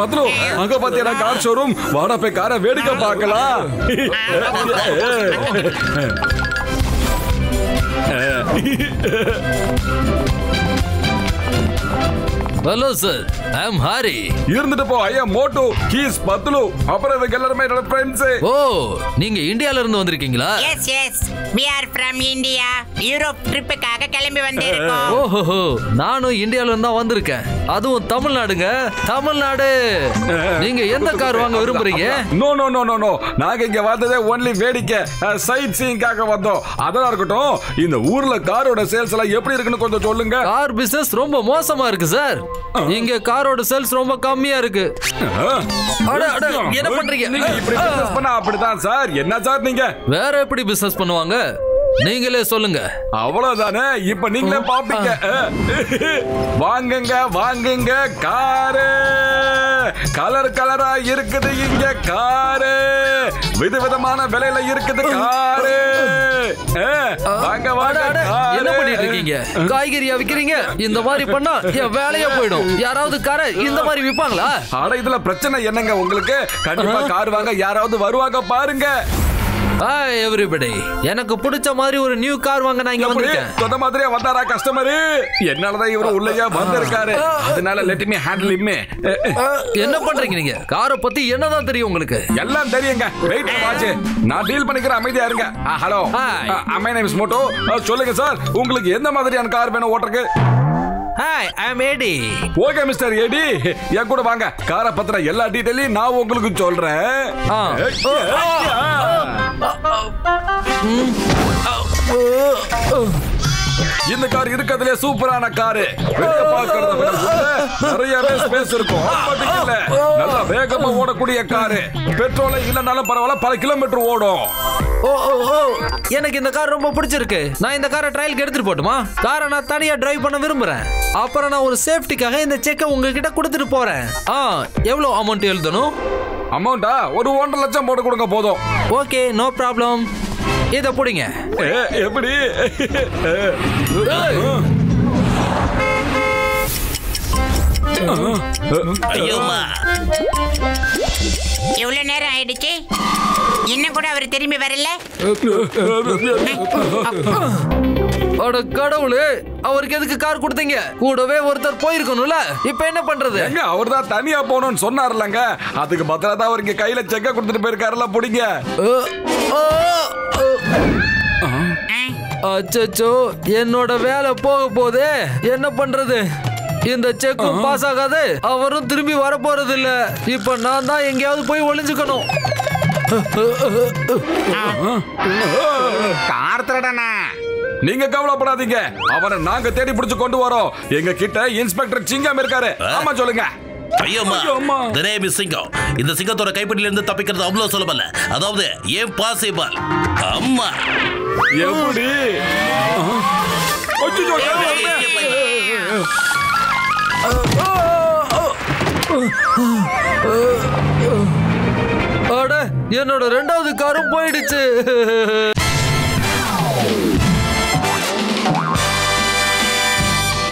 பத்ரு அங்க பாத்தியா car showroom வாடா போய் காரை வேடிக்கை பார்க்கலாம். ஹலோ சார், ஐ அம் ஹாரி. இருந்துட்டு போ. ஐயா மோட்டு, ஹீஸ் பத்லு. அப்புறம் இவங்க எல்லாரும் என்னோட ஃப்ரெண்ட்ஸ். ஓ, நீங்க இந்தியால இருந்து வந்திருக்கீங்களா? Yes yes, we are from India. Europe ட்ரிப்புக்காக கிளம்பி வந்திருக்கோம். ஓஹோ, நானும் இந்தியால இருந்து தான் வந்திருக்கேன். அதுவும் தமிழ்நாடுங்க, தமிழ்நாடு. நீங்க எந்த கார் வாங்க விரும்புறீங்க? No no no no no, நாங்க இங்க வந்ததே ஒன்லி வேடிக்கை, சைட் சீயிங்காக வந்தோம். அதெல்லாம் இருக்கட்டும், இந்த ஊர்ல காரோட சேல்ஸ் எல்லாம் எப்படி இருக்குன்னு கொஞ்சம் சொல்லுங்க. கார் பிசினஸ் ரொம்ப மோசமா இருக்கு சார். இங்க காரோட சேல்ஸ் ரொம்ப கம்மியா இருக்கு. என்ன பண்றீங்க? நீங்க இப்படி பிசினஸ் பண்ணா அப்படிதான் சார். என்ன சார் நீங்க வேற எப்படி பிசினஸ் பண்ணுவாங்க? நீங்களே சொல்லுங்க. அவ்வளவுதானே, இப்ப நீங்களே பாப்பீங்க. வாங்குங்க வாங்குங்க காரு, கலர் கலரா இருக்குது இங்க காரு, விதவிதமான விலையில இருக்குது காரு. வாங்க வாங்க. என்ன பண்ணிட்டு இருக்கீங்க? காய்கறியா விக்கிறீங்க? இந்த மாதிரி பண்ணா என் வேலையா போயிடும். யாராவது காரை இந்த மாதிரி விப்பாங்களா? ஆனா இதுல பிரச்சனை என்னங்க உங்களுக்கு? கண்டிப்பா கார் வாங்க யாராவது வருவாங்க பாருங்க. ஹாய் எவரிபடி, எனக்கு பிடிச்ச மாதிரி ஒரு நியூ கார் வாங்க நான் இங்க வந்திருக்கேன். சொன்ன மாதிரியே வந்தாரா கஸ்டமர்? என்னாலதான் இவரு உள்ளேயே வந்திருக்காரு, அதனால லெட் மீ ஹேண்டில் ஹிம். என்ன பண்றீங்க நீங்க? காரை பத்தி என்னதான் தெரியும் உங்களுக்கு? எல்லாம் தெரியுங்க. வெயிட் வாட்ச், நான் டீல் பண்ணிக்கிறேன், அமைதியா இருங்க. Hello, my name is Moto. சொல்லுங்க சார், உங்களுக்கு எந்த மாதிரியான கார் வேணும் ஓட்டருக்கு? Hi, I am Eddie. Okay Mister Eddie, என் கூட வாங்க. காரை பத்தின எல்லா டீடைலையும் நான் உங்களுக்கு சொல்றேன். இந்த கார் இருக்கிறதுல சூப்பரான காரு. வெளிய பார்க்கறத விட நிறையவே ஸ்பேஸ் இருக்கும். ஆட்டோமேட்டிக்ல நல்ல வேகமா ஓடக்கூடிய காரு. பெட்ரோல் இல்லனாலும் பரவாயில்ல, பல கிலோமீட்டர் ஓடும். ஓ ஓ ஓ, எனக்கு இந்த கார் ரொம்ப பிடிச்சிருக்கு. நான் இந்த காரை ட்ரையலுக்கு எடுத்துட்டு போட்டுமா? காரை நான் தனியா டிரைவ் பண்ண விரும்புறேன். அப்புறம் நான் ஒரு சேஃப்டிக்காக இந்த செக்கை உங்ககிட்ட கொடுத்துட்டு போறேன். எவ்வளவு அமௌண்ட் எழுதணும்? அமௌண்டா ஒரு 1.5 லட்சம் போட்டு கொடுங்க போதும். Okay, no problem. இத புடிங்க. எப்படி? எவ்வளவு நேரம் ஆயிடுச்சு, இன்னும் கூட அவர் திரும்பி வரல. அட கடவுளே, அவருக்கு எதுக்கு கார் கொடுத்தீங்க? கூடவே ஒருத்தர் போயிருக்கணும்ல. இப்ப என்ன பண்றது? அவர் தான் தனியா போகணும்னு சொன்னார்லங்க, அதுக்கு பத்திரா தான் அவருக்கு கையில செக்க கொடுத்துட்டு போயிருக்காருல. புடிங்க. அச்சச்சோ, என்னோட வேலை போக போதே. என்ன பண்றது? இந்த செக்கும் பாஸ் ஆகாது, அவரும் திரும்பி வர போறது இல்ல. இப்ப நான் தான் எங்கேயாவது போய் ஒளிஞ்சுக்கணும். கார் திருடனா? நீங்க கவலைப்படாதீங்க, அவரை நாங்க தேடி பிடிச்சு கொண்டு வரோம். எங்க கிட்ட இன்ஸ்பெக்டர் சிங்கம் இருக்காரு. ஆமா சொல்லுங்க. இந்த சிங்கத்தோட கைப்பிடியில இருந்து தப்பிக்கிறது அவ்வளவு சுலபம் இல்ல. அதாவது ஏன் பாசிபிள். அம்மா எப்படி? அட, என்னோட 2வது காரும் போயிடுச்சு.